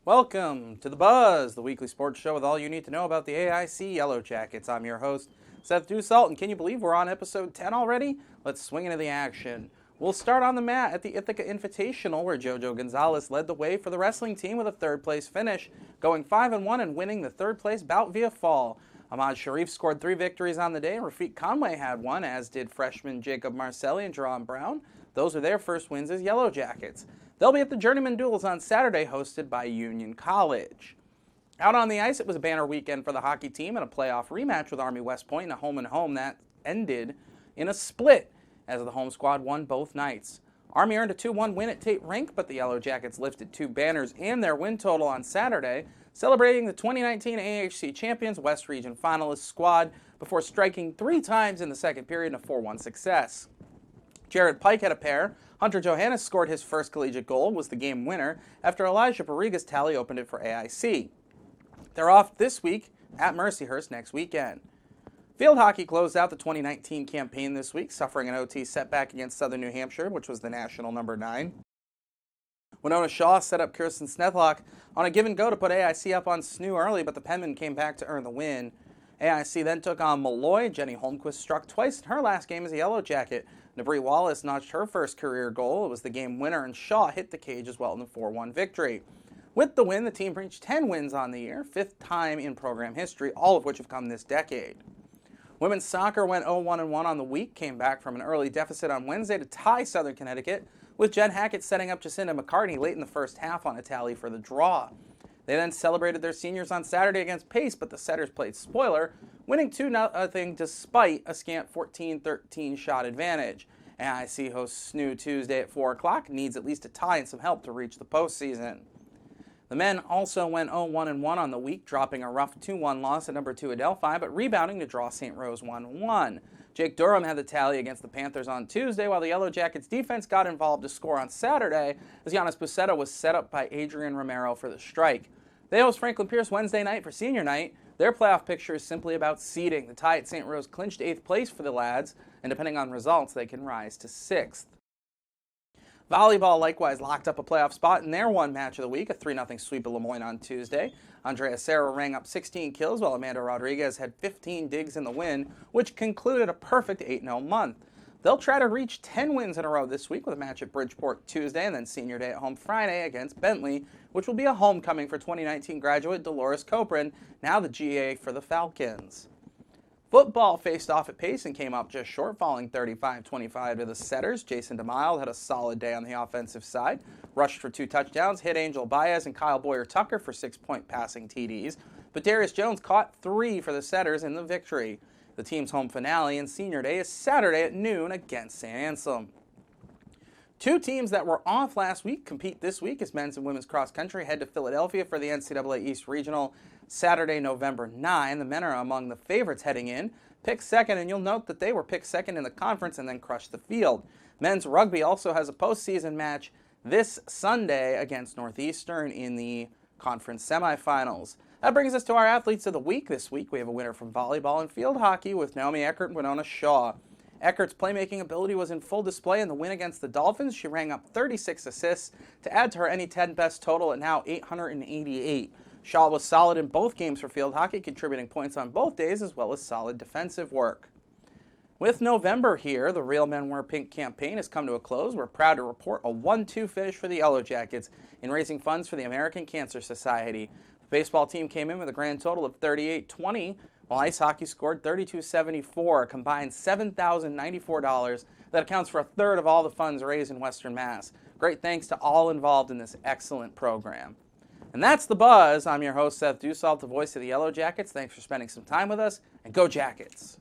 Welcome to The Buzz, the weekly sports show with all you need to know about the AIC Yellow Jackets. I'm your host, Seth Dussault, and can you believe we're on episode 10 already? Let's swing into the action. We'll start on the mat at the Ithaca Invitational, where JoJo Gonzalez led the way for the wrestling team with a third-place finish, going 5-1 and winning the third-place bout via fall. Ahmad Sharif scored 3 victories on the day, and Rafiq Conway had one, as did freshman Jacob Marcelli and Jerron Brown. Those are their first wins as Yellow Jackets. They'll be at the Journeyman Duels on Saturday, hosted by Union College. Out on the ice, it was a banner weekend for the hockey team and a playoff rematch with Army West Point in a home-and-home that ended in a split, as the home squad won both nights. Army earned a 2-1 win at Tate Rink, but the Yellow Jackets lifted 2 banners and their win total on Saturday, celebrating the 2019 AHC champions West Region finalist squad before striking 3 times in the second period in a 4-1 success. Jared Pike had a pair. Hunter Johannes scored his first collegiate goal, was the game winner, after Elijah Barriga's tally opened it for AIC. They're off this week at Mercyhurst next weekend. Field hockey closed out the 2019 campaign this week, suffering an OT setback against Southern New Hampshire, which was the national number 9. Winona Shaw set up Kirsten Snethlock on a give and go to put AIC up on SNU early, but the Penmen came back to earn the win. AIC then took on Malloy. Jenny Holmquist struck twice in her last game as a Yellow Jacket. Nabri Wallace notched her first career goal. It was the game winner, and Shaw hit the cage as well in the 4-1 victory. With the win, the team reached 10 wins on the year, 5th time in program history, all of which have come this decade. Women's soccer went 0-1-1 on the week, came back from an early deficit on Wednesday to tie Southern Connecticut, with Jen Hackett setting up Jacinda McCartney late in the first half on a tally for the draw. They then celebrated their seniors on Saturday against Pace, but the Setters played spoiler, winning 2-0 despite a scant 14-13 shot advantage. AIC hosts SNU Tuesday at 4 o'clock, needs at least a tie and some help to reach the postseason. The men also went 0-1-1 on the week, dropping a rough 2-1 loss at number 2 Adelphi, but rebounding to draw St. Rose 1-1. Jake Durham had the tally against the Panthers on Tuesday, while the Yellow Jackets defense got involved to score on Saturday, as Giannis Bucetta was set up by Adrian Romero for the strike. They host Franklin Pierce Wednesday night for senior night. Their playoff picture is simply about seeding. The tie at St. Rose clinched 8th place for the lads, and depending on results, they can rise to 6th. Volleyball likewise locked up a playoff spot in their one match of the week, a 3-0 sweep of Lemoyne on Tuesday. Andrea Serra rang up 16 kills, while Amanda Rodriguez had 15 digs in the win, which concluded a perfect 8-0 month. They'll try to reach 10 wins in a row this week with a match at Bridgeport Tuesday and then Senior Day at home Friday against Bentley, which will be a homecoming for 2019 graduate Dolores Copran, now the GA for the Falcons. Football faced off at Pace and came up just short, falling 35-25 to the Setters. Jason DeMille had a solid day on the offensive side, rushed for 2 touchdowns, hit Angel Baez and Kyle Boyer-Tucker for 6-point passing TDs, but Darius Jones caught 3 for the Setters in the victory. The team's home finale and Senior Day is Saturday at noon against St. Anselm. 2 teams that were off last week compete this week as men's and women's cross country head to Philadelphia for the NCAA East Regional Saturday, November 9. The men are among the favorites heading in, picked second, and you'll note that they were picked second in the conference and then crushed the field. Men's rugby also has a postseason match this Sunday against Northeastern in the conference semifinals. That brings us to our athletes of the week. This week we have a winner from volleyball and field hockey with Naomi Eckert and Winona Shaw. Eckert's playmaking ability was in full display in the win against the Dolphins. She rang up 36 assists to add to her any 10 best total at now 888. Shaw was solid in both games for field hockey, contributing points on both days as well as solid defensive work. With November here, the Real Men Wear Pink campaign has come to a close. We're proud to report a 1-2 finish for the Yellow Jackets in raising funds for the American Cancer Society. The baseball team came in with a grand total of 38-20, while ice hockey scored 32-74, a combined $7,094. That accounts for a third of all the funds raised in Western Mass. Great thanks to all involved in this excellent program. And that's The Buzz. I'm your host, Seth Dussault, the voice of the Yellow Jackets. Thanks for spending some time with us, and go Jackets!